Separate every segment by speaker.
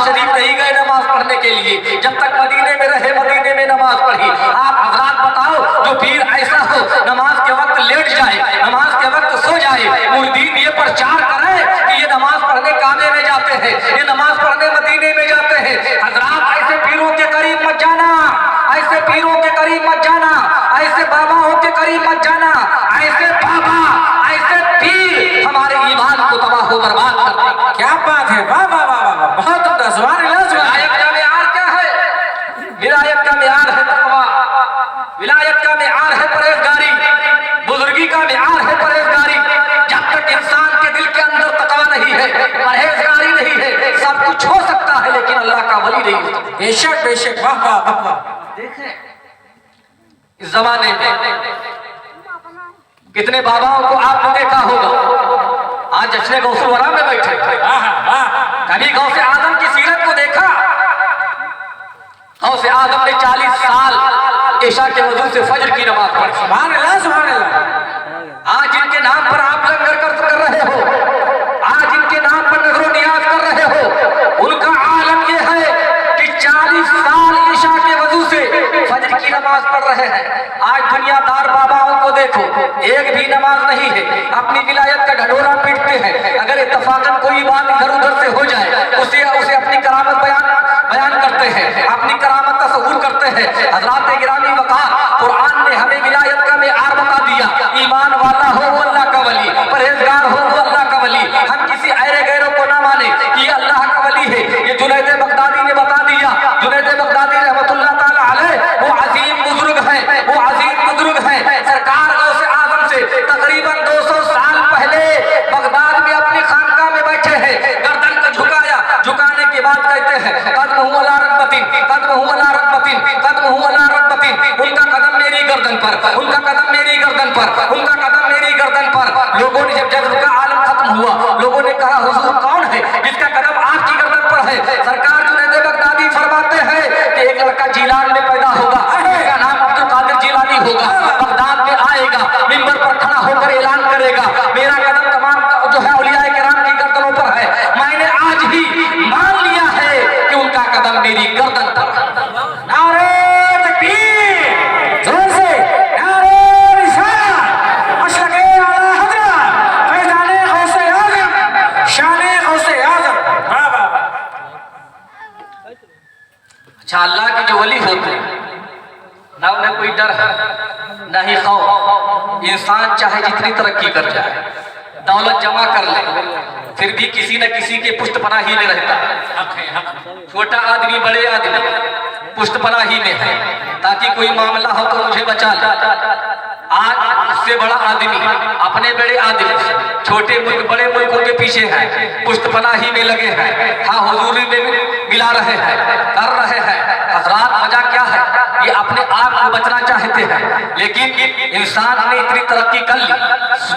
Speaker 1: शरीफ नहीं गए नमाज पढ़ने के लिए, जब तक मदीने में रहे मदीने में नमाज पढ़ी। आप हजरात बताओ, जो पीर ऐसा हो नमाज के वक्त लेट जाए, नमाज के वक्त सो जाए, मुरीदीन ये प्रचार करे कि ये नमाज पढ़ने काबे में जाते हैं, ये नमाज पढ़ने मदीने में जाते हैं। हजरात ऐसे पीरों के करीब मत जाना, ऐसे पीरों के करीब मत जाना, ऐसे बाबाओं के करीब मत जाना। ऐसे बाबा ऐसे पीर हमारे ईमान को तबाह हो बर्बाद करते।
Speaker 2: क्या बात है, वाह वाह वाह वाह, बहुत उम्दा। सुभान अल्लाह।
Speaker 1: विलायत का मेयार क्या है? विलायत का मेयार है तकवा, विलायत का मेयार है परहेजगारी, बुजुर्गी का मेयार है परहेजगारी। जब तक इंसान के दिल के अंदर तकवा नहीं है, परहेजगारी नहीं है, सब कुछ हो सकता है लेकिन अल्लाह का वली नहीं हो सकता।
Speaker 2: बेशक बेशक, वाह वाह वाह वाह।
Speaker 1: देखें इस जमाने में कितने बाबाओं को आपने देखा होगा आज जश्न गौसुल वरा में बैठे। कभी गौसे आजम की सीरत को देखा? गौसे आजम ने 40 साल ईशा के वजू से फजर की नमाज पढ़ी।
Speaker 2: सुभान अल्लाह सुभान अल्लाह।
Speaker 1: आज जिनके नाम पर आप लंगर कर रहे हो, आज जिनके नाम पर नजरो नियाज कर रहे हो, उनका आलम यह है कि 40 साल ईशा के वजू से फजर की नमाज पढ़ रहे हैं। आज दुनियादार बाबाओं को देखो, एक भी नमाज नहीं है, अपनी विलायत का ढढोरा पीटते हैं। अगर इत्तफाकन कोई बात इधर उधर से हो जाए उसे अपनी करामत बयान करते हैं, अपनी करामत तस्वूर करते हैं। हजरात गिरामी वक़ार, कुरान ने हमें विलायत का मेयार बता दिया। ईमान वाला हो वो अल्लाह का वली, परहेजगार हो वो अल्लाह का वली। हम किसी ऐरे गैरों को ना माने कि अल्लाह का वली है। ये जुनैद बगदादी ने बता दिया। जुनैद बगदादी रहमतुल्लाह ताला अलैह वो अजीम बुजुर्ग है, वो अजीम बुजुर्ग है। सरकार गौसे आजम से तकरीबन 200 साल पहले बगदाद में अपनी खानकाह में बैठे हैं। गर्दन को झुकाया, झुकाने के बाद कहते हैं कदम हुआ ला रकबतिन, कदम हुआ ला रकबतिन, कदम हुआ ला रकबतिन। उनका कदम मेरी गर्दन पर, उनका कदम मेरी गर्दन पर, उनका कदम मेरी गर्दन पर। लोगों ने जब जज्ब का आलम खत्म हुआ, लोगों ने कहा हुजूर कौन है जिसका कदम आपकी गर्दन पर है? सरकार जुनैद बगदादी फरमाते हैं कि एक लड़का जीलान में पैदा होगा, उसका नाम अब्दुल कादिर जीलानी होगा। बगदाद में आएगा, मिंबर पर खड़ा होकर ऐलान करेगा मेरा कदम तमाम जो है औलियाए किराम की गर्दनों पर है। मैंने आज ही मान लिया है कि उनका कदम मेरी गर्दन पर है।
Speaker 2: नारे तकबीर, जोर से नारे रिसालत, मशरक़े आला हज़रत, फैज़ाने गौसे आज़म, शाने गौसे आज़म। वाह वाह वाह।
Speaker 1: अच्छा, अल्लाह के जो वली होते हैं ना उन्हें कोई डर है ना ही खौफ। इंसान चाहे जितनी तरक्की कर जाए, दौलत जमा कर ले, फिर भी किसी न किसी के पुष्टपनाही में रहता है। छोटा आदमी बड़े आदमी पुष्टपनाही में है, ताकि कोई मामला हो तो मुझे बचा ले। आज उससे बड़ा आदमी अपने बड़े आदमी छोटे मुल्क बड़े मुल्कों के पीछे है, पुष्टपनाही में लगे हैं, हाँ हुजूरी में मिला रहे हैं, कर रहे हैं। हजरात वजह क्या है? ये अपने आप को बचना चाहते हैं, लेकिन इंसान ने इतनी तरक्की कर ली,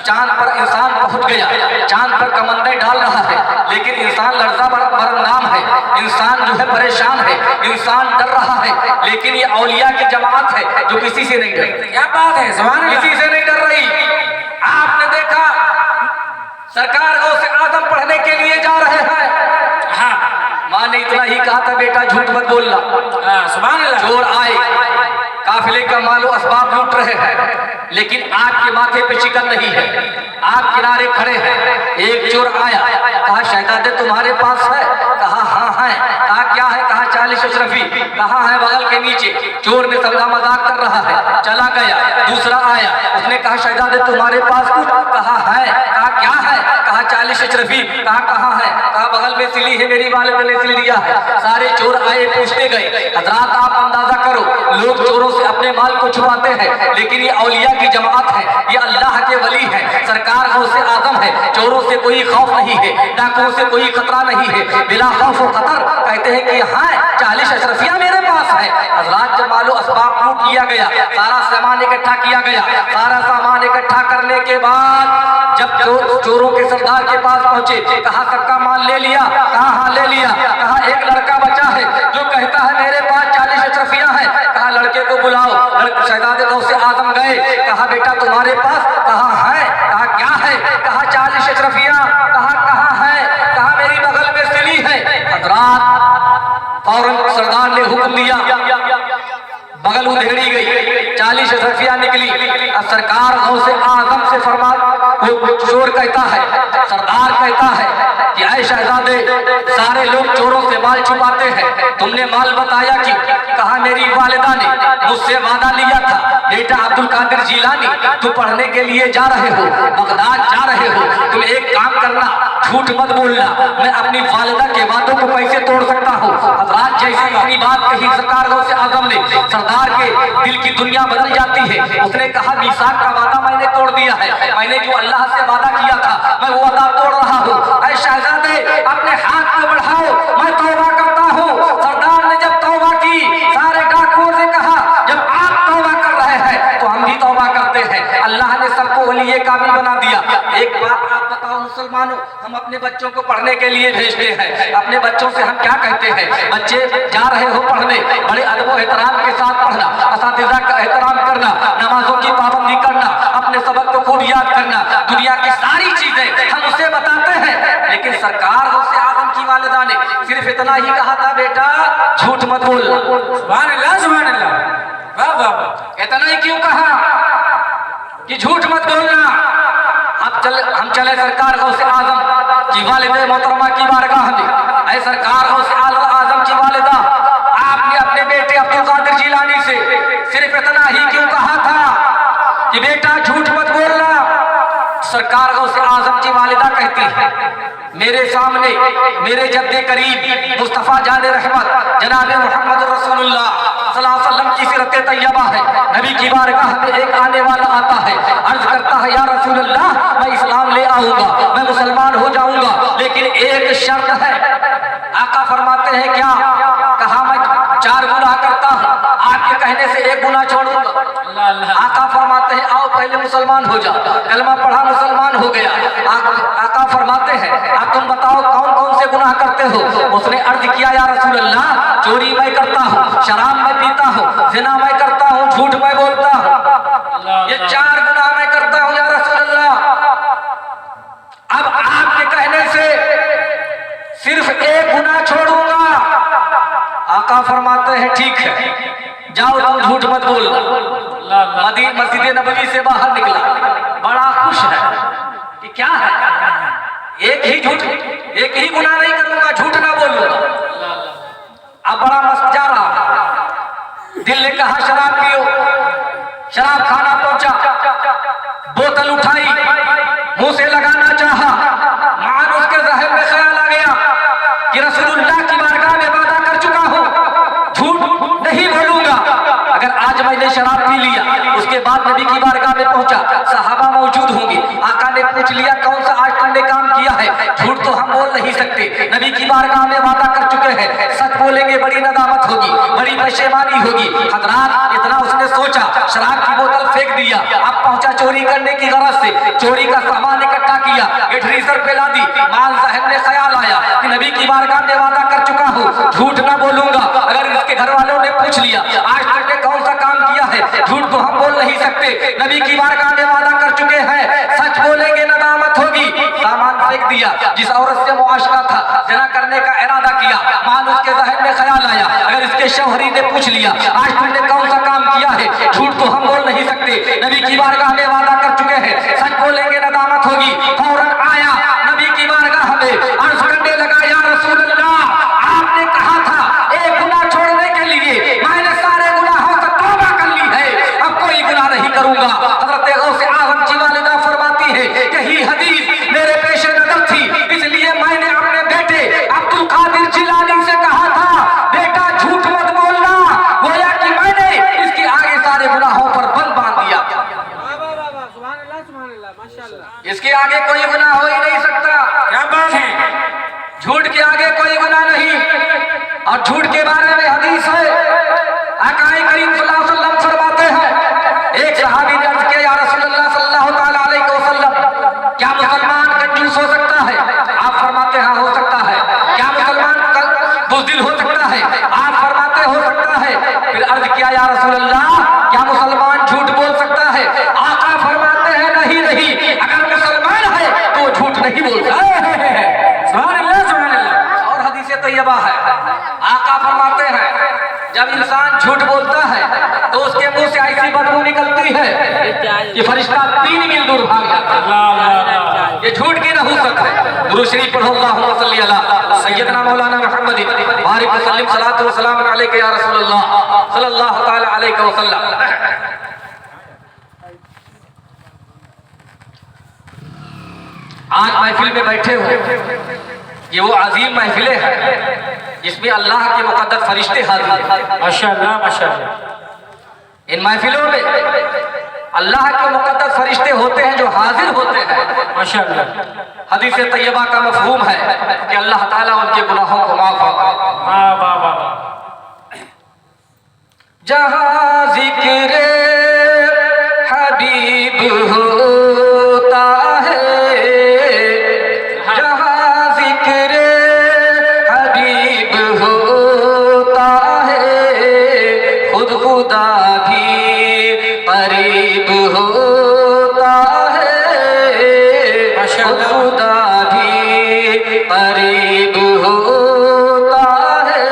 Speaker 1: चांद पर इंसान पहुंच गया, चांद पर कमंदे डाल रहा है, लेकिन इंसान लर्जा बरंगाम है, इंसान जो है परेशान है, इंसान डर रहा है। लेकिन ये औलिया की जमात है जो किसी से नहीं डरती।
Speaker 2: क्या बात है, सुभान अल्लाह।
Speaker 1: किसी से नहीं डर रही। आपने देखा सरकार गौसे आजम पढ़ने के लिए जा रहे हैं, माँ ने इतना ही कहा था बेटा झूठ मत बोलना।
Speaker 2: सुभान अल्लाह।
Speaker 1: चोर आए, काफिले का मालो असबाब लूट रहे हैं, लेकिन आपके माथे पे चिकन नहीं है, आप किनारे खड़े हैं। एक चोर आया, कहा शहजादे तुम्हारे पास है? कहा हाँ है। कहा क्या है? कहा 40 अशरफी। कहा है बगल के नीचे। चोर ने समझा मजाक कर रहा है, चला गया। दूसरा आया, उसने कहा शहजादे तुम्हारे पास कुछ? कहा है। कहा क्या है? कहा 40 अशरफी। कहा कहाँ है? कहा बगल में सिली है, मेरी वाले ने सिल दिया है। सारे चोर आए, पूछते गए। हजरात आप अंदाजा करो, लोग चोरों से अपने माल को छुपाते हैं, लेकिन ये औलिया की जमात है, ये अल्लाह के वली है, सरकार गौसे आजम है। चोरों से कोई खौफ नहीं है, डाकुओं से कोई खतरा नहीं है, बिला खौफ व खतर। कहते हैं कि हाँ 40 अशरफिया मेरे पास है। हजरात जब मालो असबाब लूट लिया गया, सारा सामान इकट्ठा किया गया। सारा सामान इकट्ठा करने के बाद जब चोरों के सरदार के पास पहुंचे, कहा सबका माल ले लिया? कहा हाँ ले लिया। कहा एक लड़का बचा है जो कहता है मेरे पास 40 अशरफिया है। कहा लड़के को बुलाओ। शहजादे गौसे आजम गए, कहा बेटा तुम्हारे पास? कहा है। कहा क्या है? कहा 40 अशरफिया। कहा कहाँ है? कहा मेरी बगल में सिली है। हजरात वो चोर कहता है, सरदार कहता है कि ऐ शहजादे, सारे लोग चोरों से माल छुपाते हैं, तुमने माल बताया कि कहा मेरी वालिदा ने मुझसे वादा लिया था, बेटा अब्दुल कादिर जिलानी तुम पढ़ने के लिए जा रहे हो, बगदाद जा रहे हो, तुम एक काम करना, झूठ मत बोलना, मैं अपनी वालिदा के वादों को कैसे तोड़ सकता हूँ। अब आज जैसे इतनी बात कही सरकार गौसे आजम ने, सरदार के दिल की दुनिया बदल जाती है। उसने कहा मीसाक का वादा मैंने तोड़ दिया है, मैंने जो अल्लाह से वादा किया था मैं वो वादा तोड़ रहा हूँ। ऐ शहजादे अपने हाथ को बढ़ाओ, मैं तौबा करता हूँ। सरदार ने जब तौबा की, सारे डाकुओं से कहा जब आप तौबा कर रहे हैं तो हम भी तौबा करते हैं। अल्लाह ने सबको वली कामिल बना दिया। एक बात आप बताओ मुसलमानों, हम अपने बच्चों को पढ़ने के लिए भेजते हैं, अपने बच्चों से हम क्या कहते हैं, बच्चे जा रहे हो पढ़ने, बड़े अदब और एहतराम के साथ पढ़ना, असातिज़ा का एहतराम करना, नमाजों की पाबंदी करना, अपने सबक को खूब याद करना, दुनिया की सारी चीजें हम उसे बताते हैं। लेकिन सरकार गौसे आजम की वालिदा ने सिर्फ इतना ही कहा था, बेटा झूठ मत बोल।
Speaker 2: सुभान अल्लाह, सुभान अल्लाह, वाह वाह वाह।
Speaker 1: इतना ही क्यों कहा कि झूठ मत बोलना। हम चले सरकार गौसे आजम की वालिदा मोहतरमा की बारगाह में। ऐ सरकार गौसे आजम की वालिदा, आपने अपने बेटे अब्दुल कादिर जिलानी से सिर्फ इतना ही क्यों कहा था कि बेटा झूठ मत बोलना। सरकार गौसे आजम की वालिदा कहती है, मेरे सामने मेरे जद्दे करीब मुस्तफ़ा जाने रहमत जनाब मोहम्मद रसूलुल्लाह सल्लल्लाहु अलैहि वसल्लम की सीरत तैयबा है। नबी की बारगाह में एक आने वाला आता है, अर्ज करता है या रसूलुल्लाह मैं इस्लाम ले आऊंगा, मैं मुसलमान हो जाऊंगा, लेकिन एक शर्त है। आका फरमाते हैं क्या? कहा मैं 4 गुनाह करता हूँ, आपके कहने से एक गुनाह छोड़ूंगा। आका फरमाते हैं आओ पहले मुसलमान हो जाओ, कलमा पढ़ा मुसलमान हो गया। आका फरमाते हैं अब तुम बताओ कौन कौन से गुनाह करते हो। उसने अर्ज किया या रसूल अल्लाह चोरी मैं करता हूँ, शराब मैं पीता हूँ, ज़िना मैं करता हूँ, झूठ मैं बोलता हूँ, ये 4 गुनाह मैं करता हूँ या रसूल अल्लाह। अब आपके कहने से सिर्फ एक गुनाह छोड़ूंगा। आका फरमाते हैं ठीक है जाओ तुम झूठ मत बोलना। मस्जिद नबवी से बाहर निकला, बड़ा खुश है कि क्या है, एक ही गुनाह नहीं करूंगा, झूठ ना बोलूंगा। अब बड़ा मस्त जा रहा, दिल ने कहा शराब पियो, शराब खाना पहुंचा, बोतल उठाई, मुंह से लगाना चाहा, मान उसके ज़हन में ख्याल आ गया कि रसूलुल्लाह की बारगाह में वादा कर चुका हूं, झूठ नहीं बोलूंगा। अगर आज मैंने शराब पी लिया, उसके बाद नबी की बारगाह में पहुंचा, सहाबा मौजूद होंगे, आका ने पूछ लिया कौन सा आज तुमने काम किया है, झूठ तो हम बोल नहीं सकते, नबी की बारगाह में वादा कर चुके हैं, सच बोलेंगे बड़ी नदामत होगी, बड़ी पशेमानी होगी। हजरात इतना उसने सोचा, शराब की बोतल फेंक दिया, अब पहुंचा चोरी करने की गरज से, चोरी का सामान इकट्ठा किया, एटरीसर पे ला दी, मान साहब ने ख्याल आया कि नबी की बारगाह में वादा कर चुका हूँ, झूठ ना बोलूंगा। अगर इसके घर वालों ने पूछ लिया आज तुमने कौन सा काम किया है, झूठ तो हम बोल नहीं सकते, नबी की बारगाह में वादा कर चुके हैं, सच बोलेंगे नदामत होगी। सामान फेंक दिया, जिस औरत से मुआशरा था, जना करने का इरादा किया, मान उसके ज़हन में ख्याल आया अगर इसके शौहरी ने पूछ लिया आज तुमने कौन सा काम किया है, झूठ तो हम बोल नहीं सकते, नबी की बारगाह में वादा कर चुके हैं, सच बोलेंगे नदामत होगी। फौरन आया नबी की बारगाह में, अर्ज करने लगा या रसूल अल्लाह आपने कहा था एक गुनाह छोड़ने के लिए, मैंने सारे गुनाहों से तौबा कर ली है, अब कोई गुनाह नहीं करूंगा। हज़रत गौसे आज़म की वालिदा फरमाती है यही हदीस मेरे पेश नजर थी, इसलिए मैंने अपने बेटे अब्दुल कादिर जिलानी से कहा था बेटा झूठ मत बोलना, गोया कि मैंने इसके आगे सारे गुनाहों पर बंद बांध दिया। इसके आगे कोई गुनाह हो ही नहीं सकता।
Speaker 2: क्या बात है,
Speaker 1: झूठ के आगे कोई गुनाह नहीं। और झूठ के बारे में हदीस है, आकाए करीम सल्लल्लाहु अलैहि वसल्लम फरमाते हैं, एक सहाबी ने अर्ज किया या रसूलल्लाह सल्लल्लाहु ताला अलैहि वसल्लम क्या मुसलमान कंजूस हो सकता है? आप फरमाते हैं हो सकता है। क्या मुसलमान बुज़दिल हो सकता है? आप फरमाते हो सकता है। फिर अर्ज किया या रसूलल्लाह क्या मुसलमान झूठ बोल सकता है? आका फरमाते हैं नहीं, अगर मुसलमान है तो झूठ नहीं बोलता।
Speaker 2: सुभान अल्लाह, सुभान अल्लाह।
Speaker 1: और हदीस तैयबा है, आका फरमाते हैं जब इंसान झूठ बोलता है तो उसके मुंह मुंह से ऐसी बदबू निकलती है कि फरिश्ता 3 मील दूर भाग जाता है। ये झूठ की नहूसत है। दुरूद शरीफ पढ़ो, अल्लाहुम्मा सल्ली अला सय्यदना मौलाना मुहम्मद बारिक वसल्लम सलातो व सलाम अलैका या रसूलल्लाह सल्लल्लाहु तआला अलैहि वसल्लम। आज महफिल में बैठे हो, ये वो अजीम महफिलें हैं जिसमें अल्लाह के मुक़द्दस फरिश्ते हाजिर हैं।
Speaker 2: माशाअल्लाह माशाअल्लाह।
Speaker 1: इन महफिलों में अल्लाह के मुक़द्दस फरिश्ते होते हैं जो हाजिर होते हैं।
Speaker 2: माशाअल्लाह।
Speaker 1: हदीस तैयबा का मफ़हूम है कि अल्लाह ताला उनके गुनाहों को माफ़ फरमाए।
Speaker 2: वाह वाह वाह।
Speaker 1: जहाँ ज़िक्र हबीब होता है, जहाँ ज़िक्र हबीब होता है, खुद खुदा भी करीब होता है, खुद खुदा भी करीब होता है।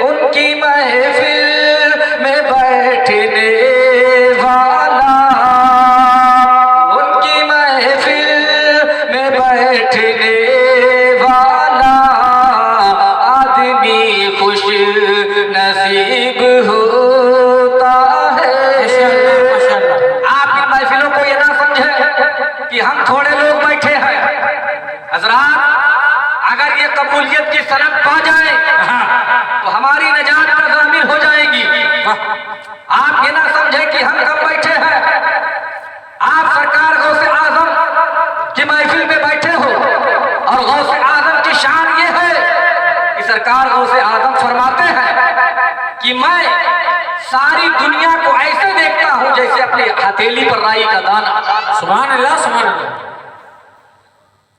Speaker 1: उनकी महफिल में बैठने वाला, उनकी महफिल में बैठने वाला आदमी खुश नसीब होता है। आप इन महफिलों को ये ना समझे कि हम थोड़े लोग बैठे हैं। हजरात, अगर ये कबूलियत की सनद पा जाए तो हमारी निजात का ज़ामिन हो जाएगी। आप ये ना समझे कि हम कब बैठे हैं। आप सरकार गौसे आजम की महफिल में बैठे हो और गौसे आजम की शान ये है कि सरकार गौसे आजम फरमाते हैं कि मैं सारी दुनिया को ऐसे देखता हूं जैसे अपनी हथेली पर राई का दाना।
Speaker 2: सुभान अल्लाह सुभान अल्लाह।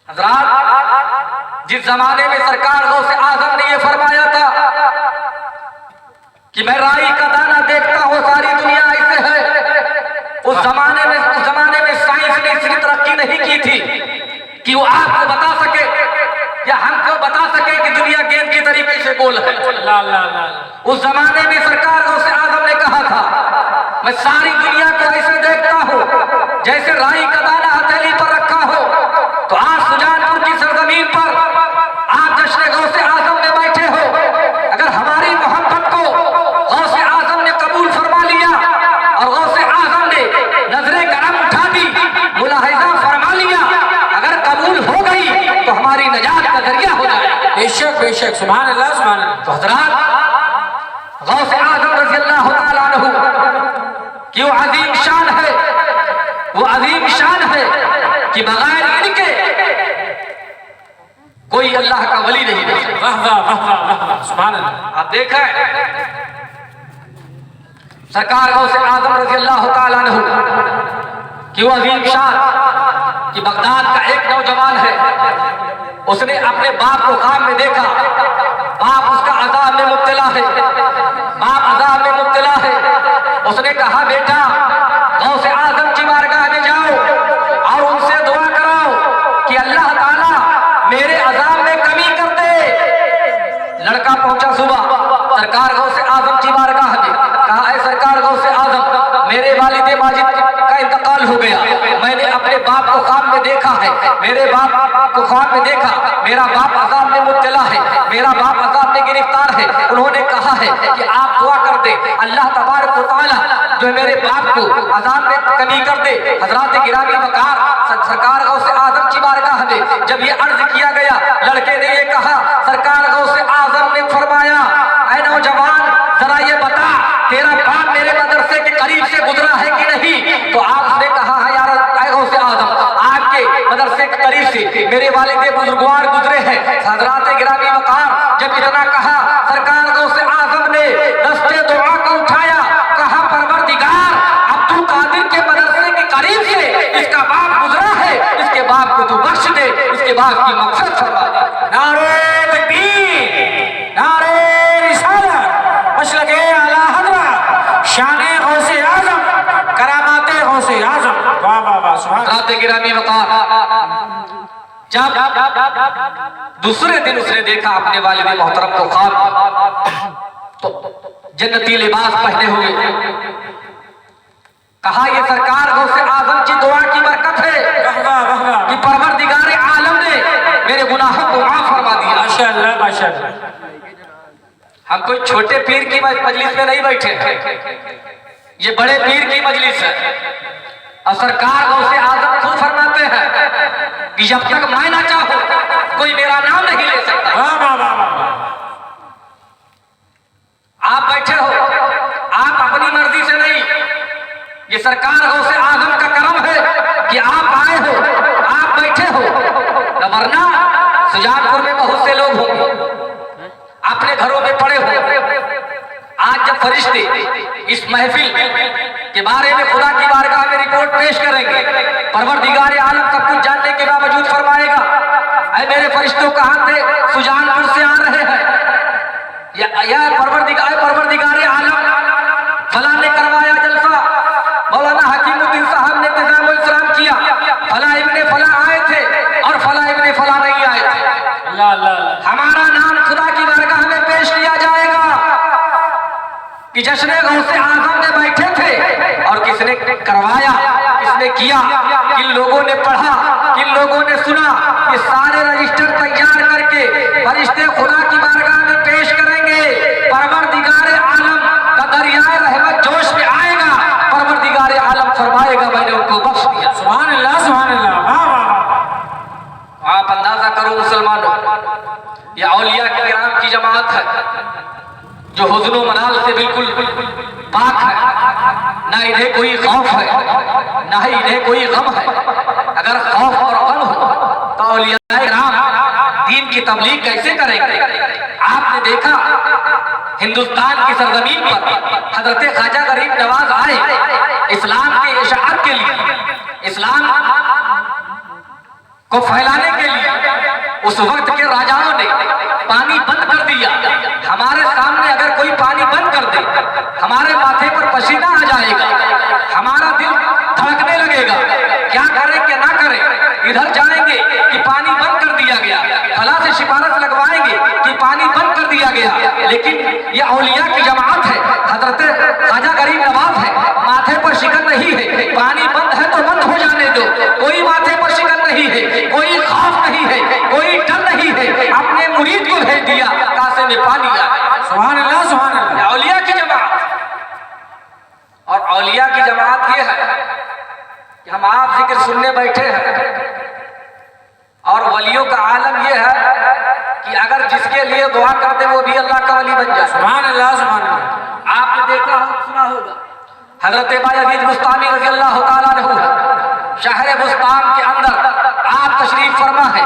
Speaker 1: हजरात, जिस जमाने में सरकार गौसे आजम ने ये फरमाया था कि मैं राई का दाना देखता हूं सारी दुनिया ऐसे है, उस जमाने में साइंस ने इतनी तरक्की नहीं की थी कि वो आपको बता सके या हमको बता सके कि दुनिया गेंद की तरीके से गोल है। उस जमाने में सरकार गौसे आजम ने कहा था मैं सारी दुनिया को ऐसे देखता हूं जैसे राई का दाना हथेली पर रखा हो। तो आज सुजानपुर की सरजमीन पर आप जश्न गौसे आजम में बैठे हो, अगर हमारी मोहब्बत को गौसे आजम ने कबूल फरमा लिया और गौसे आजम ने नजरे करम उठा दी, मुलाहिजा फरमा लिया, अगर कबूल हो गई तो हमारी निजात का जरिया हो जाए।
Speaker 2: बेशक बेशक। सुभान अल्लाह सुभान अल्लाह।
Speaker 1: तो हज़रात, गौसे आजम रज़ी अल्लाह तआला अन्हु कि वो अजीम शान है, वो अजीम शान है कि बगैर इनके कोई अल्लाह का वली नहीं बन सकता।
Speaker 2: वाह वाह वाह वाह वाह। सुभान अल्लाह।
Speaker 1: आप देखें सरकार गौसे आजम रज़ी अल्लाह तआला अन्हु कि वो अजीम शान कि बगदाद का एक नौजवान है, उसने अपने बाप को ख्वाब में देखा, बाप उसका अज़ाब में मुब्तला है, बाप अज़ाब में मुब्तला है। उसने कहा बेटा गौसे आजम की बारगाह में जाओ और उनसे दुआ कराओ कि अल्लाह ताला मेरे अज़ाब में कमी कर दे। लड़का पहुंचा सुबह सरकार गौसे आजम की बारगाह में, कहा ऐ सरकार गौसे आजम, मेरे वालिद माजिद का इंतकाल हो गया, मैंने अपने बाप को ख्वाब में देखा है, मेरे बाप को ख्वाब में देखा, मेरा बाप अज़ाब में मुब्तला है, मेरा बाप अज़ाब में गिरफ्तार है। उन्होंने कहा है कि आप दुआ कर दे अल्लाह तबारक व तआला जो मेरे बाप को अज़ाब में कमी कर दे। हज़रात गिरामी वक़ार सरकार गौसे आजम की बारगाह में जब ये अर्ज किया गया, लड़के ने ये कहा, सरकार गौसे आजम ने फरमाया ऐ नौजवान जरा ये बता तेरा बाप मेरे मदरसे के करीब से गुजरा है कि नहीं। तो आपने कहा है यार ऐ गौसे आजम, आपके मदरसे के करीब से मेरे वालिद बुजुर्गवार गुजरे हैं। हज़रात गिरामी वक़ार जब इतना कहा, सरकार गौसे आजम ने दस्ते दुआ को उठाया, कहा परवरदिगार अब्दुल कादिर के मदरसे के करीब से इसका बाप गुजरा है, इसके बाप को तू बख्श दे, इसके बाप की मग़फ़िरत फरमा दे।
Speaker 2: नारे तकबीर, नारे रिसालत, मशरक़े आला हज़रत, शाने गौसे आज़म, करामाते गौसे आज़म। वाह वाह वाह। सुभान
Speaker 1: हज़रात गिरामी वक़ार जब दूसरे दिन उसने देखा अपने वालिद मोहतरम को ख्वाब, तो जन्नती लिबास पहने हुए कहा ये सरकार गौसे आजम की दुआ की बरकत है
Speaker 2: वाह वाह वाह वाह,
Speaker 1: कि परवरदिगार आलम ने मेरे गुनाहों को माफ फरमा दिया।
Speaker 2: माशाअल्लाह माशाअल्लाह।
Speaker 1: हम कोई छोटे पीर की मजलिस में नहीं बैठे हैं, ये बड़े पीर की मजलिस है। और सरकार गौसे आजम खुद फरमाते हैं कि जब तक मैं ना चाहूं कोई मेरा नाम नहीं ले सकता।
Speaker 2: वाह वाह वाह वाह,
Speaker 1: आप बैठे हो, आप अपनी मर्जी से नहीं, ये सरकार गौसे आजम का करम है कि आप आए हो, आप बैठे हो। वरना सुजानपुर में बहुत से लोग होंगे अपने घरों में पड़े हो। आज जब फरिश्ते इस महफिल के बारे में खुदा की बारगाह में रिपोर्ट पेश करेंगे, परवरदिगार आलम सब कुछ जानने के बावजूद फरमाएगा, ऐ मेरे फरिश्तों कहाँ थे, सुजानपुर से आ रहे हैं। या परवरदिगार आलम फला ने करवाया जलसा, मौलाना हकीमुद्दीन साहब ने इंतजामुल इस्लाम किया, फला इब्ने फला आए थे और फला इब्ने फला नहीं आए थे।
Speaker 2: अल्लाह अल्लाह,
Speaker 1: हमारा नाम खुदा की बारगाह में पेश किया जाएगा कि जश्न गौसे आजम में बैठे थे और किसने करवाया, किसने किया, किन लोगों ने पढ़ा, किन लोगों ने सुना। ये सारे रजिस्टर तैयार करके फरिश्ते खुदा की बारगाह में पेश करेंगे। परवरदिगार आलम का दरियाए रहमत जोश में आएगा, परवरदिगार आलम फरमाएगा मैंने उनको बख्श दिया।
Speaker 2: सुभान अल्लाह सुभान अल्लाह, वाह वाह वाह।
Speaker 1: आप अंदाजा करो मुसलमानों, यह औलिया के किराम की जमात है जो हुज़्न व मलाल से बिल्कुल पाक है। ना इन्हें कोई खौफ है, ना ही इन्हें कोई गम है। अगर खौफ और गम हो तो औलिया किराम दीन की तबलीग कैसे करेंगे? आपने देखा हिंदुस्तान की सरजमीन पर हजरत ख्वाजा गरीब नवाज आए इस्लाम के इशाअत के लिए, इस्लाम को फैलाने के लिए। उस वक्त के राजाओं ने पानी बंद कर दिया। हमारे सामने अगर कोई पानी बंद कर दे, हमारे माथे पर पसीना आ जाएगा, हमारा दिल धड़कने लगेगा। क्या करें क्या ना करें? इधर जाएंगे कि पानी बंद कर दिया गया, फला से सिफारिश लगवाएंगे कि पानी बंद कर दिया गया। लेकिन ये औलिया की जमात है, हजरत ख्वाजा गरीब नवाज है, माथे पर शिकन नहीं है। पानी बंद है तो बंद हो जाने दो, कोई माथे पर शिकन नहीं है, कोई खौफ नहीं है, कोई डर नहीं है। अपने मुरीद को भेज दिया, कासे में पानी आ गया।
Speaker 2: सुभान अल्लाह सुभान अल्लाह।
Speaker 1: औलिया की जमात। और औलिया की जमात ये है कि हम आप जिक्र सुनने बैठे हैं, और वलियों का आलम ये है कि अगर जिसके लिए दुआ कर दे वो भी अल्लाह का वली बन जाए।
Speaker 2: सुभान अल्लाह सुभान अल्लाह।
Speaker 1: आपने देखा हो, सुना होगा, हजरत बायजीद बुस्तामी रज़ी अल्लाह तआला अन्हु शहर बुस्तान के अंदर आप तशरीफ फरमा है।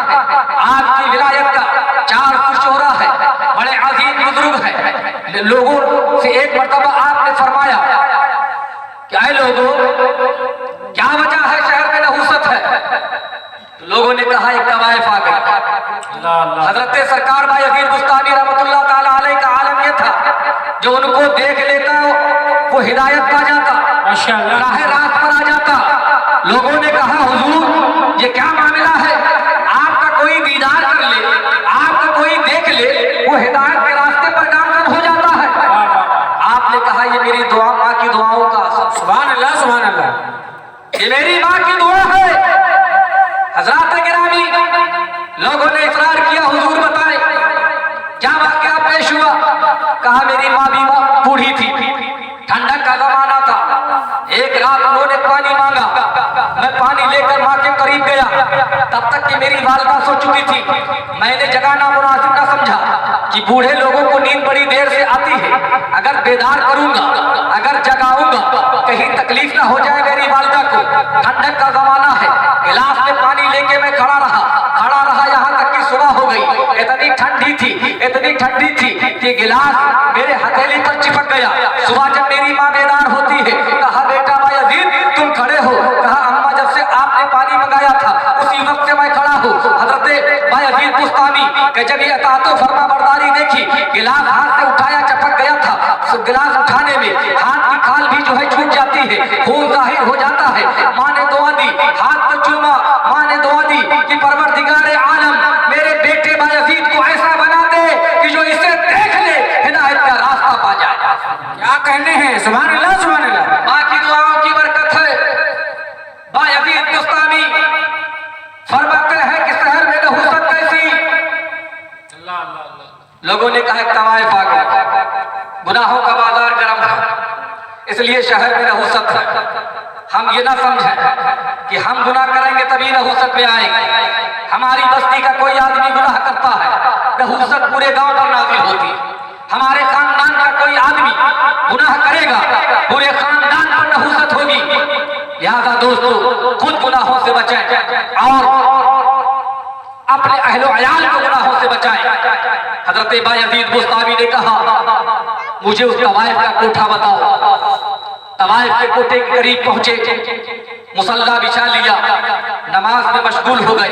Speaker 1: आपकी विलायत का 4 शोहरा है, बड़े अजीम बुजुर्ग है। लोगों से एक मर्तबा आपने फरमाया कि ऐ लोगों, क्या वजह है शहर में नहुसत है? तो लोगों ने कहा एक तवाइफ आ गई। हजरत सरकार बायजीद बुस्तामी रहमतुल्लाह ताला अलैह का आलम यह था, जो उनको देख लेता वो हिदायत पा जाता,
Speaker 2: माशाअल्लाह,
Speaker 1: राह रात पर आ जाता। लोगों ने कहा हुजूर ये क्या मामला है? आपका कोई दीदार कर ले, आपका कोई देख ले, वो हिदायत के रास्ते पर गामजन हो जाता है। आपने कहा ये मेरी दुआ, माँ की दुआओं का असर।
Speaker 2: सुभान अल्लाह सुभान अल्लाह।
Speaker 1: ये मेरी माँ की दुआ है। हजरात गिरामी, लोगों ने इकरार किया, हुजूर बताएं क्या वाकया पेश हुआ? कहा मेरी माँ भी बूढ़ी थी, ठंडक का जमाना था। एक रात उन्होंने पानी मांगा, मैं पानी लेकर माँ के करीब गया, तब तक कि मेरी वालिदा सो चुकी थी। मैंने जगाना मुनासिब न समझा कि बूढ़े लोगों को नींद बड़ी देर से आती है, अगर बेदार करूंगा, अगर जगाऊंगा, कहीं तकलीफ ना हो जाए मेरी वालिदा को। ठंडक का जमाना है, गिलास में पानी लेके मैं खड़ा रहा यहाँ तक कि सुबह हो गई। इतनी ठंडी थी, इतनी ठंडी थी कि गिलास मेरे हथेली पर चिपक गया। सुबह जब मेरी माँ बेदार होती है, कहा बेटा बायजीद तुम खड़े हो? कहा अम्मा जब से आपने पानी मंगाया था उसी वक्त से मैं खड़ा हूँ। हजरत बायजीद बुस्तामी के जब ये अताअत व फरमा बरदारी देखी, गिलास हाथ से उठाया, चपक गया था। गिलास उठाने में हाथ की खाल भी जो है छूट जाती है, खून जाहिर हो जाता है। माँ ने दुआ दी, हाथ पर चूमा, माँ ने दुआ दी कि परवरदिगार आलम मेरे बेटे बायजीद को ऐसा बना दे कि जो इसे देख ले हिदायत का रास्ता पा जाए।
Speaker 2: क्या कहने हैं? सुभान अल्लाह सुभान अल्लाह।
Speaker 1: माँ की दुआओं की बरकत लोगों ने कहा तवाइफ आ गया, गुनाहों का बाजार गर्म है, इसलिए शहर में नहुसत है। हम ये ना समझें कि हम गुनाह करेंगे तभी नहुसत में आएंगे। हमारी बस्ती का कोई आदमी गुनाह करता है, नहुसत पूरे गांव पर नाजिल होती है। हमारे खानदान का कोई आदमी गुनाह करेगा, पूरे खानदान पर नहुसत होगी। लिहाजा दोस्तों, खुद गुनाहों से बचें और अपने अहलो अयाल को गुनाहों से बचाएं। हजरत बायजीद बुस्तामी ने कहा, मुझे उस तवाइफ का कोठा बताओ। तवाइफ के कोठे के करीब पहुंचे, मुसल्ला बिछा लिया, नमाज में मशगूल हो गए।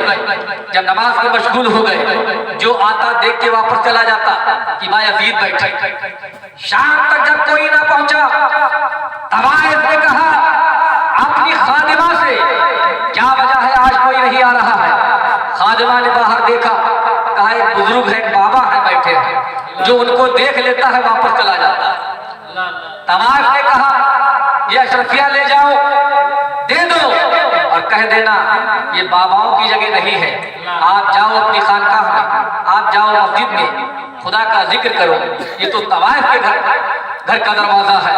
Speaker 1: जब नमाज में मशगूल हो गए, जो आता देख के वापस चला जाता कि बायजीद बैठे। शाम तक जब कोई ना पहुंचा, तवाइफ ने कहा अपनी खादिमा से, क्या वजह है आज कोई नहीं आ रहा है? खादिमा ने बाहर देखा, कहा एक बुजुर्ग है, बाबा है बैठे हैं, जो उनको देख लेता है वापस चला जाता है। तवाइफ ने कहा ये अशरफिया ले जाओ, दे दो और कह देना ये बाबाओं की जगह नहीं है, आप जाओ अपनी खानकाह में, आप जाओ मस्जिद में, खुदा का जिक्र करो। ये तो तवाइफ के घर का दरवाजा है।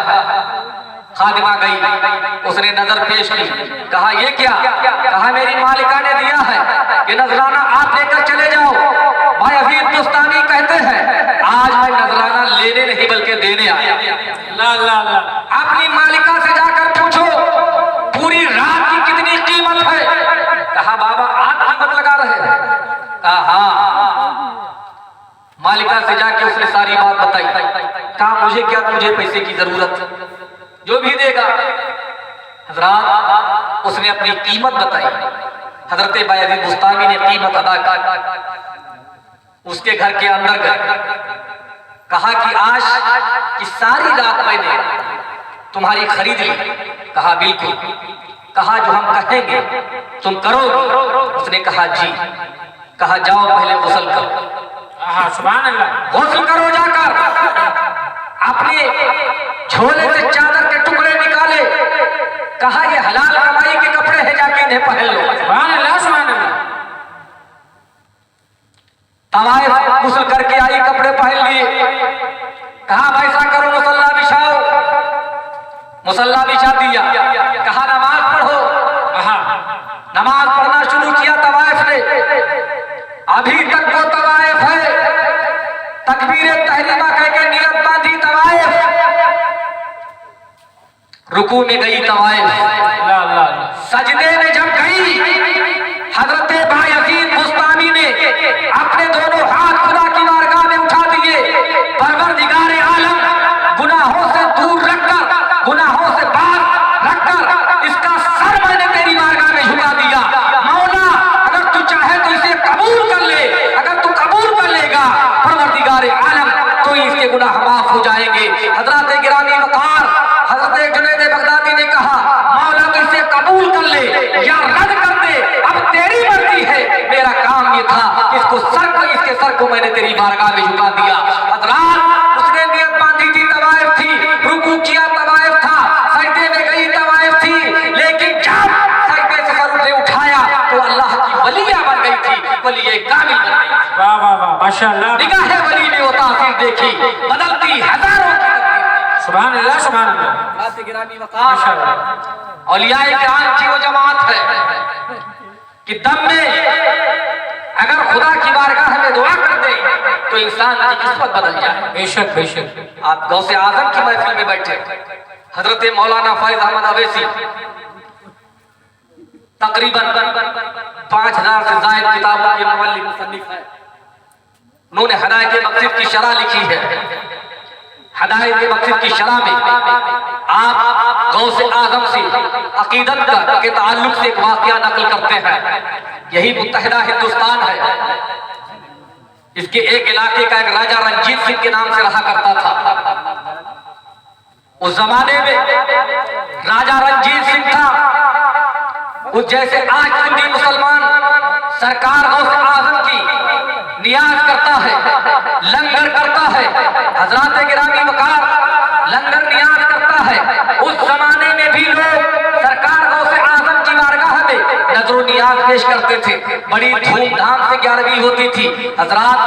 Speaker 1: खादिमा गई, उसने नजर पेश की, कहा ये क्या? कहा मेरी मालिका ने दिया है, ये नजराना आप लेकर चले जाओ। बायजीद बुस्तामी कहते हैं आज मैं नजराना लेने नहीं बल्कि देने आया। अपनी मालिका से जाकर पूछो पूरी रात की कितनी कीमत है? कहा बाबा आप कीमत लगा रहे हैं? कहा हाँ। मालिका से जाके उसने सारी बात बताई। कहा मुझे क्या, तुझे पैसे की जरूरत, जो भी देगा। हजरात, उसने अपनी कीमत बताई। हजरत बायजीद बुस्तामी ने कीमत अदा की, उसके घर के अंदर गए, कहा कि आज की सारी रात मैंने तुम्हारी खरीद ली। कहा बिल्कुल। कहा जो हम कहेंगे तुम करोगे? उसने कहा जी। कहा जाओ पहले गुस्ल करो।
Speaker 2: सुभान अल्लाह।
Speaker 1: गुस्ल करो, जाकर अपने झोले से चादर के टुकड़े निकाले। कहा ये हलाल कमाई के कपड़े हैं, जाके इन्हें पहन लो।
Speaker 2: सुभान अल्लाह, सुभान अल्लाह।
Speaker 1: तवाइफ गुस्ल करके आई, कपड़े पहन लिए। कहा वैसा करो, मुसल्ला बिछाओ। मुसल्ला बिछा दिया। कहा नमाज पढ़ो। नमाज पढ़ना शुरू किया तवाइफ ने। अभी तक वो तवाइफ है, तकबीर तहरीमा कह के नियत बांधी तवाइफ, रुकू में गई तवाइफ, सजदे में जब गई, हजरत बायजीद बुस्तामी ने अपने दोनों हाथ खुदा की बारगाह में उठा दिए। परवरदिगार आलम, गुनाहों से दूर रखकर, गुनाहों से बाहर रखकर इसका सर मैंने तेरी बारगाह में झुका दिया। मौला अगर तू चाहे तो इसे कबूल कर ले, अगर तू कबूल कर लेगा परवरदिगार आलम तो इसके गुनाह माफ हो जाएंगे। हजरत गिरामी वकार हजरत जुनैद बगदादी ने कहा मौला तो इसे कबूल कर ले या रद्द कर दे, अब तेरी मर्जी है। मेरा काम ये था इसको इसके सर को मैंने तेरी बारगाह में झुका दिया। हजरात, उसने नियत बांधी थी, तवाइफ थी, रुकू किया तवाइफ था, सजदे में गई तवाइफ थी, लेकिन जब सजदे से सर उठाया तो अल्लाह की वलिया बन गई थी, वलिया कामिल बन गई।
Speaker 2: वाह वाह वाह, माशाअल्लाह।
Speaker 1: निगाहे वली ने वो तासीर देखी, बदलती हजारों की।
Speaker 2: सुभान अल्लाह, सुभान अल्लाह।
Speaker 1: गिरामी वकार औलियाए किराम की वो जमात है कि दम में अगर खुदा की बारगाह में दुआ कर दे तो इंसान की किस्मत बदल जाए।
Speaker 2: बेशक बेशक।
Speaker 1: आप गौसे आजम की महफिल में बैठे, हजरत मौलाना फैज अहमद अवैसी तकरीबन 5000 से ज्यादा किताबों के मुअल्लिफ मुसन्निफ है। उन्होंने हिदायत मक़सद की शरह लिखी है। हिदायत मक़सद की शरह में आप गौसे आजम से अकीदत के ताल्लुक से एक वाक़या नकल करते हैं। यही मुत्तहिदा हिंदुस्तान है। इसके एक इलाके का एक राजा रंजीत सिंह के नाम से रहा करता था। उस जमाने में राजा रंजीत सिंह था। उस जैसे आज सुन्नी मुसलमान सरकार गौसे आजम की नियाज करता है, लंगर करता है, हजरात गिरामी वकार लंगर नियाज करता है। उस जमाने में भी लोग सरकार गौसे आजम की बारगाह में नजरो नियाज पेश करते थे। बड़ी धूमधाम से 11वीं होती थी हजरात।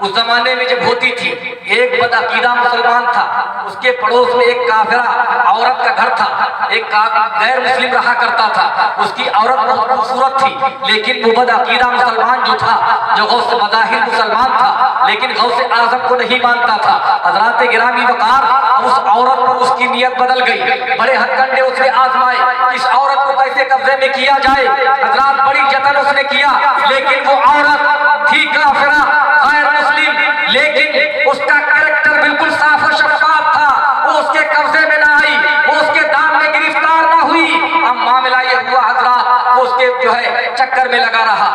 Speaker 1: उस जमाने में जब होती थी, एक बदअकीदा मुसलमान था, उसके पड़ोस में एक काफिरा औरत का घर था, एक गैर मुस्लिम रहा करता था। उसकी औरत बहुत खूबसूरत थी, लेकिन वो बदअकीदा मुसलमान जो था, जो गौस मज़ाहिर मुसलमान था, लेकिन गौस आज़म को नहीं मानता था। हजरात गिरामी वक़ार, उस औरत पर उसकी नीयत बदल गई। बड़े हथकंडे उसने आजमाए, इस औरत को कैसे कब्जे में किया जाए। हजरात बड़ी जतन उसने किया, लेकिन वो औरत थी काफिरा गैर मुस्लिम, लेकिन उसका कैरेक्टर बिल्कुल साफ और शफाफ था। वो उसके कब्जे में ना आई, वो उसके दाम में गिरफ्तार ना हुई। अब मामला ये हुआ हजरात, वो उसके जो है चक्कर में लगा रहा।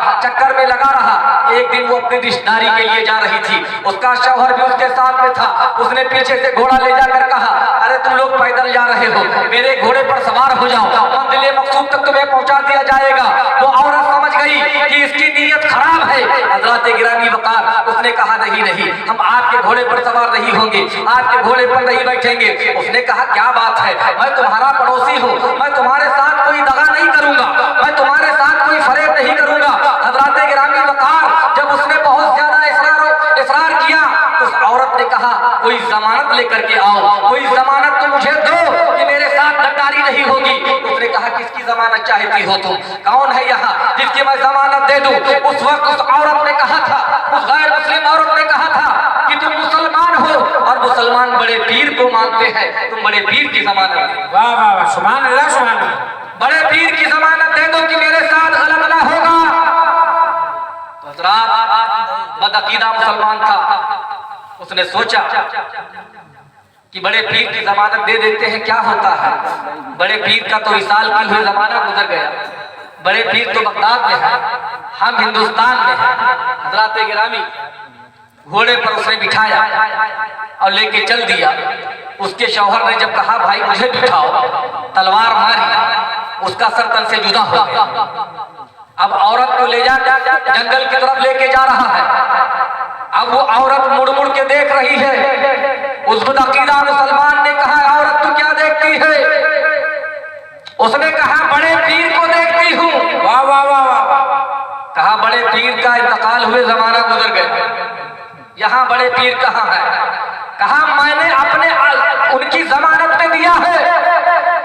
Speaker 1: एक दिन वो अपनी रिश्तेदारी के लिए जा रही थी, उसका शौहर भी उसके साथ में था। उसने पीछे से घोड़ा ले जाकर कहा, अरे तुम लोग पैदल जा रहे हो, मेरे घोड़े पर सवार हो जाओ, मंजिल मकसूद तक तुम्हें पहुंचा दिया जाएगा। वो औरत समझ गई कि इसकी नीयत खराब है। हजरत गिरामी वक़ार, उसने कहा नहीं, हम आपके घोड़े पर सवार नहीं होंगे, आपके घोड़े पर नहीं बैठेंगे। उसने कहा क्या बात है, मैं तुम्हारा पड़ोसी हूँ, मैं तुम्हारे साथ कोई दगा नहीं करूंगा, मैं तुम्हारे साथ कोई फरेब नहीं करूंगा। हजरत गिरामी वक़ार, जब उसने बहुत ज्यादा इसरार किया तो उस औरत ने कहा, कोई जमानत लेकर के आओ, कोई जमानत तो मुझे दो कि मेरे साथ गद्दारी नहीं होगी। उसने कहा, किसकी जमानत चाहती हो तुम, कौन है यहाँ जिसकी मैं जमानत दे दूं। उस वक्त उस औरत ने कहा था, उस गैर मुस्लिम औरत ने कहा था कि तुम मुसलमान हो और मुसलमान बड़े पीर को मानते हैं, तुम बड़े पीर की जमानत,
Speaker 2: वाह वाह वाह, सुभान अल्लाह सुभान अल्लाह,
Speaker 1: बड़े पीर की जमानत दे दो कि मेरे साथ गलत ना होगा। बदअकीदा मुसलमान था, उसने सोचा कि बड़े पीर की जमानत दे देते हैं, क्या होता है। बड़े पीर का तो विसाल की हुई जमाना गुजर गया, बड़े पीर तो बगदाद में है, हम हिंदुस्तान में हैं। हजरत गिरामी घोड़े पर उसने बिठाया और लेके चल दिया। उसके शौहर ने जब कहा, भाई मुझे बिठाओ, तलवार मारी, उसका सर तन से जुदा हो गया। अब औरत को ले जा जंगल की तरफ लेके जा रहा है। अब वो औरत मुड़ मुड़ के देख रही है। उस बदअकीदा मुसलमान ने कहा, औरत तू क्या देखती है। उसने कहा, बड़े पीर को देखती हूँ।
Speaker 2: वाह वाह वाह वाह,
Speaker 1: कहा, बड़े पीर का इंतकाल हुए जमाना गुजर गया, यहाँ बड़े पीर कहाँ है। कहा, मैंने अपने उनकी जमानत में दिया है,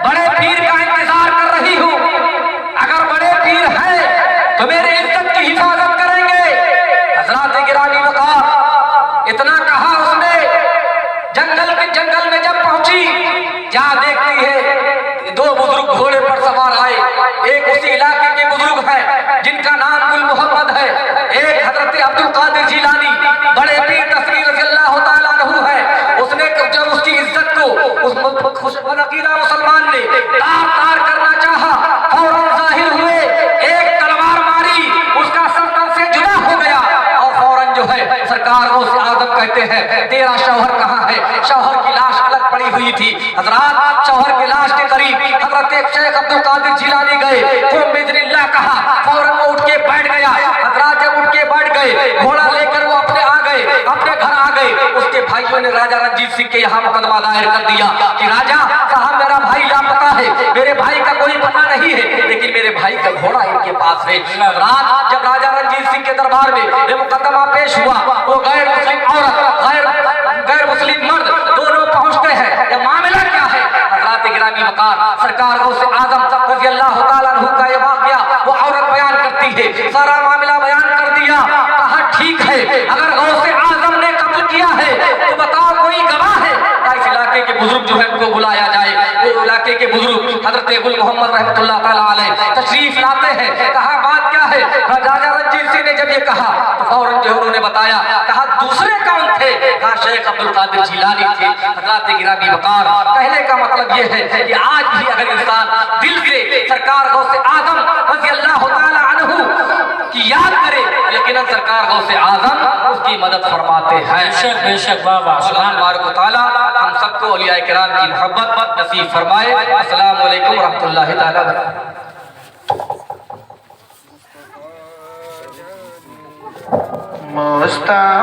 Speaker 1: बड़े पीर का इंतजार कर रही हूँ। अगर बड़े पीर है तो मेरी इज्जत की हिफाजत करेंगे। हजरत गिरामी वक़ार, इतना कहा उसने। जंगल में जब पहुंची, क्या देखती है, दो बुजुर्ग घोड़े पर सवार आए। एक उसी इलाके के बुजुर्ग हैं जिनका नाम गुल मोहम्मद है, एक हजरत अब्दुल कादिर जिलानी, बड़े पीर तस्वीर रज़ियल्लाहु ताला अन्हु है। उसने जब उसकी इज्जत को उस बदअकीदा मुसलमान ने तार तार करना चाहा, फौरन जाहिर हुए, एक तलवार मारी, उसका सर तन से जुदा हो गया। और फौरन जो है सरकार गौसे आज़म कहते हैं, तेरा शौहर कहाँ है। शौहर की लाश अलग पड़ी हुई थी। हजरात, शौहर की लाश के करीब हजरत शेख अब्दुल कादिर जिलानी गए, कुम बिइज़्निल्लाह कहा, फौरन वो उठ के बैठ गया। हजरात जब उठ के बैठ गए, घोड़ा लेकर वो अपने आ गए, अपने घर आ गए। उसके भाइयों ने राजा रणजीत सिंह के यहाँ मुकदमा दायर कर दिया कि राजा साहब, मेरा भाई लापता है, मेरे भाई का कोई पता नहीं है, लेकिन मेरे भाई का घोड़ा इनके पास है। रात जब राजा रणजीत सिंह के दरबार में ये मुकदमा पेश हुआ, वो गैर मुस्लिम औरत, गैर मुस्लिम मर्द दोनों पहुंचते हैं। ये मामला क्या है। हजरत गिरामी वक़ार, सरकार गौसे आज़म रज़ियल्लाहु ताला अन्हु का ये वाक़या वो औरत बयान करती है, सारा मामला बयान कर दिया। कहा, ठीक है, अगर गौसे आज़म ने कत्ल किया है तो बताओ कोई गवाह है। इस इलाके के बुजुर्ग जो है उनको बुलाया जाए। वो इलाके के बुजुर्ग हजरत गुल मोहम्मद रहमतुल्लाह ताला अलैह तशरीफ लाते हैं। कहा, बात क्या है। राजा रणजीत सिंह ने जब ये कहा तो फौरन जो उन्होंने बताया। कहा, दूसरे कौन थे। कहा, शेख अब्दुल कादिर जिलानी थे। हजरत गिरामी वक़ार, कहने का मतलब ये है कि आज भी अगर इंसान दिल से सरकार गौसे आज़म रज़ियल्लाहु ताला अन्हु की याद करे, यकीनन सरकार गौसे आज़म उसकी मदद फरमाते हैं।
Speaker 2: बेशक बेशक, वाह वाह, सुभान
Speaker 1: अल्लाह ताला हम सबको औलिया किराम की मोहब्बत नसीब फरमाए। अस्सलामु अलैकुम रहमतुल्लाहि ताला
Speaker 3: मुस्ता